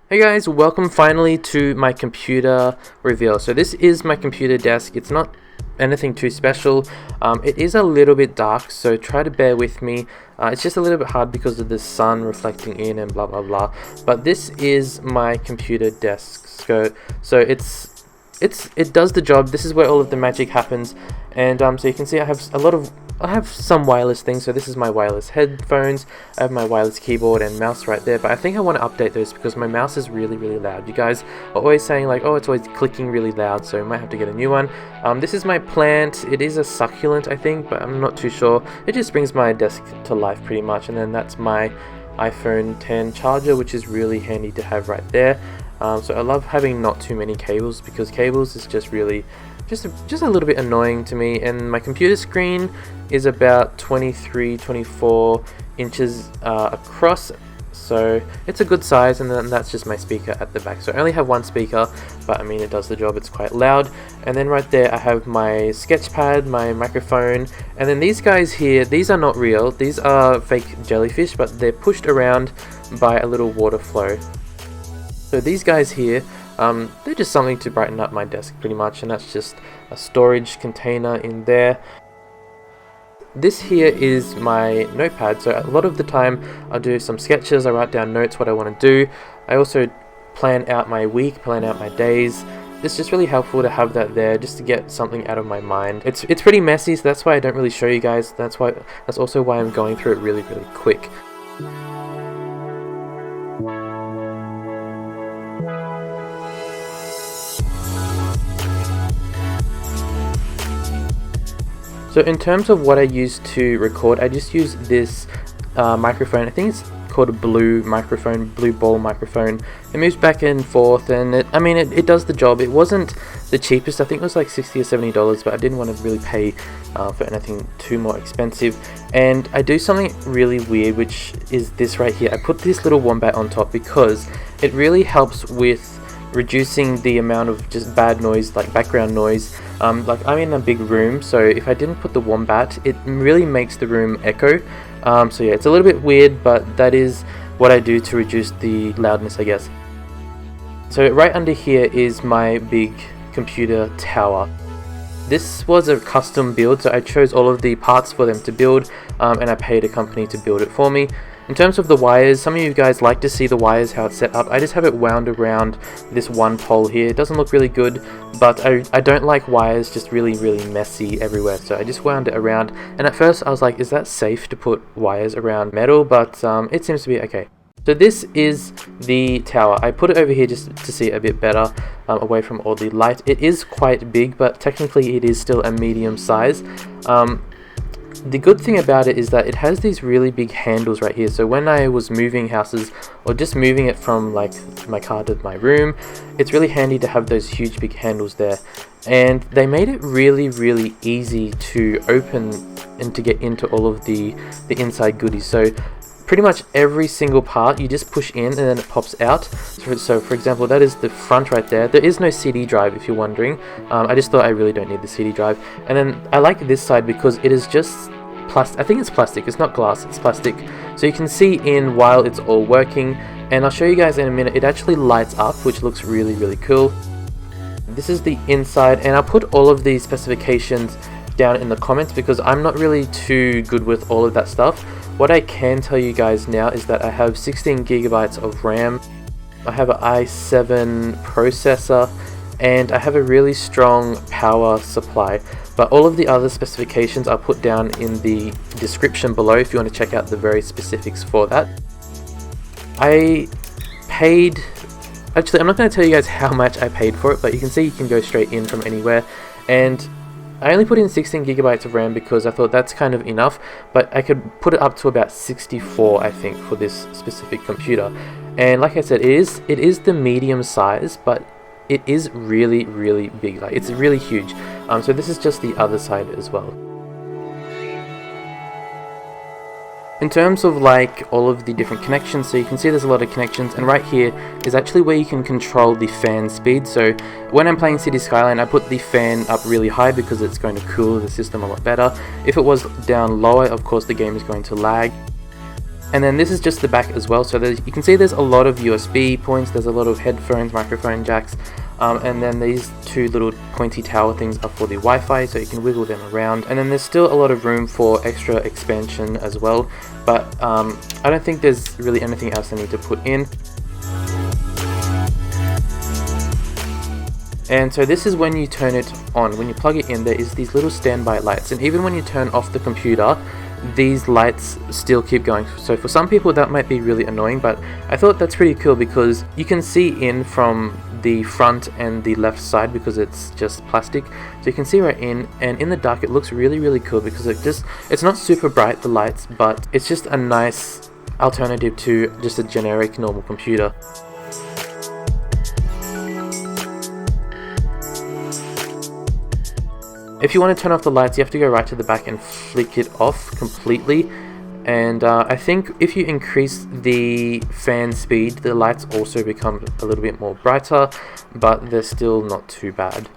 Hey guys, welcome finally to my computer reveal. So this is my computer desk. It's not anything too special. It is a little bit dark, so try to bear with me. It's just a little bit hard because of the sun reflecting in and blah blah blah. But this is my computer desk. So it does the job. This is where all of the magic happens, and so you can see I have some wireless things. So this is my wireless headphones. I have my wireless keyboard and mouse right there, but I think I want to update those because my mouse is really loud. You guys are always saying like, oh, it's always clicking really loud, so I might have to get a new one. This is my plant. It is a succulent, I think, but I'm not too sure. It just brings my desk to life pretty much. And then that's my iPhone 10 charger, which is really handy to have right there. So I love having not too many cables, because cables is just really just a little bit annoying to me. And my computer screen is about 23-24 inches across, so it's a good size. And then that's just my speaker at the back. So I only have one speaker, but I mean it does the job. It's quite loud. And then right there I have my sketch pad, my microphone, and then these guys here, these are not real, these are fake jellyfish, but they're pushed around by a little water flow. So these guys here, they're just something to brighten up my desk pretty much, and that's just a storage container in there. This here is my notepad, so a lot of the time I do some sketches, I write down notes, what I want to do. I also plan out my week, plan out my days. It's just really helpful to have that there, just to get something out of my mind. It's pretty messy, so that's why I don't really show you guys. That's also why I'm going through it really quick. So in terms of what I use to record, I just use this microphone. I think it's called a blue ball microphone. It moves back and forth, and it does the job. It wasn't the cheapest. I think it was like $60 or $70, but I didn't want to really pay for anything too more expensive. And I do something really weird, which is this right here. I put this little wombat on top because it really helps with reducing the amount of just bad noise, like background noise. Like I'm in a big room, so if I didn't put the wombat, it really makes the room echo. So yeah, it's a little bit weird, but that is what I do to reduce the loudness, I guess. So right under here is my big computer tower. This was a custom build, so I chose all of the parts for them to build, and I paid a company to build it for me. In terms of the wires, some of you guys like to see the wires, how it's set up. I just have it wound around this one pole here. It doesn't look really good, but I don't like wires just really messy everywhere, so I just wound it around. And at first I was like, is that safe to put wires around metal? But it seems to be okay. So this is the tower. I put it over here just to see it a bit better, away from all the light. It is quite big, but technically it is still a medium size. The good thing about it is that it has these really big handles right here. So when I was moving houses, or just moving it from like my car to my room, it's really handy to have those huge big handles there. And they made it really easy to open and to get into all of the inside goodies. So pretty much every single part you just push in and then it pops out. So for example, that is the front right there. There is no CD drive, if you're wondering. I just thought I really don't need the CD drive. And then I like this side because it is just plastic. I think it's plastic, it's not glass, it's plastic. So you can see in while it's all working, and I'll show you guys in a minute. It actually lights up, which looks really cool. This is the inside, and I'll put all of these specifications down in the comments because I'm not really too good with all of that stuff. What I can tell you guys now is that I have 16 gigabytes of RAM, I have an i7 processor, and I have a really strong power supply. But all of the other specifications I'll put down in the description below if you want to check out the very specifics for that. I paid, actually I'm not going to tell you guys how much I paid for it, but you can see you can go straight in from anywhere. And I only put in 16 gigabytes of RAM because I thought that's kind of enough, but I could put it up to about 64, I think, for this specific computer. And like I said, it is the medium size, but it is really big. Like, it's really huge. So this is just the other side as well. In terms of like all of the different connections, so you can see there's a lot of connections, and right here is actually where you can control the fan speed. So when I'm playing City Skyline, I put the fan up really high because it's going to cool the system a lot better. If it was down lower, of course the game is going to lag. And then this is just the back as well, so you can see there's a lot of USB points, there's a lot of headphones, microphone jacks, and then these two little pointy tower things are for the Wi-Fi, so you can wiggle them around. And then there's still a lot of room for extra expansion as well, but I don't think there's really anything else I need to put in. And so this is when you turn it on. When you plug it in, there is these little standby lights, and even when you turn off the computer, these lights still keep going. So for some people that might be really annoying, but I thought that's pretty cool because you can see in from the front and the left side because it's just plastic, so you can see right in, and in the dark it looks really cool because it's not super bright, the lights, but it's just a nice alternative to just a generic normal computer. If you want to turn off the lights, you have to go right to the back and flick it off completely. And I think if you increase the fan speed, the lights also become a little bit more brighter, but they're still not too bad.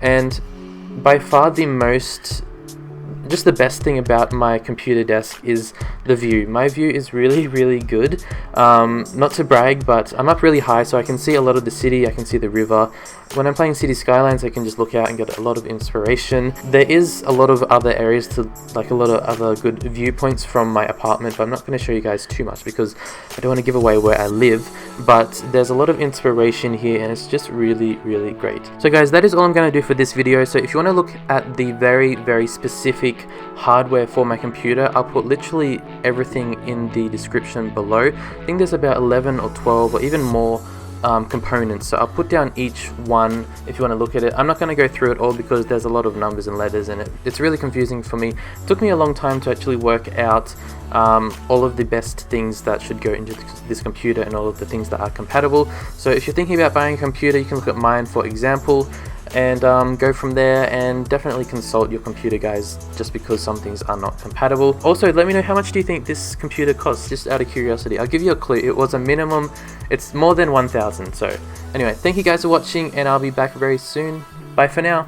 And by far just the best thing about my computer desk is the view. My view is really good. Not to brag, but I'm up really high, so I can see a lot of the city, I can see the river. When I'm playing City Skylines, I can just look out and get a lot of inspiration. There is a lot of other areas to, like a lot of other good viewpoints from my apartment, but I'm not going to show you guys too much because I don't want to give away where I live, but there's a lot of inspiration here and it's just really great. So guys, that is all I'm going to do for this video. So if you want to look at the very specific hardware for my computer, I'll put literally everything in the description below. I think there's about 11 or 12 or even more components, so I'll put down each one if you want to look at it. I'm not going to go through it all because there's a lot of numbers and letters and it's really confusing for me. It took me a long time to actually work out all of the best things that should go into this computer and all of the things that are compatible. So if you're thinking about buying a computer, you can look at mine for example, and go from there, and definitely consult your computer guys just because some things are not compatible. Also, let me know how much do you think this computer costs, just out of curiosity. I'll give you a clue. It was a minimum, it's more than 1,000. So anyway, thank you guys for watching and I'll be back very soon. Bye for now.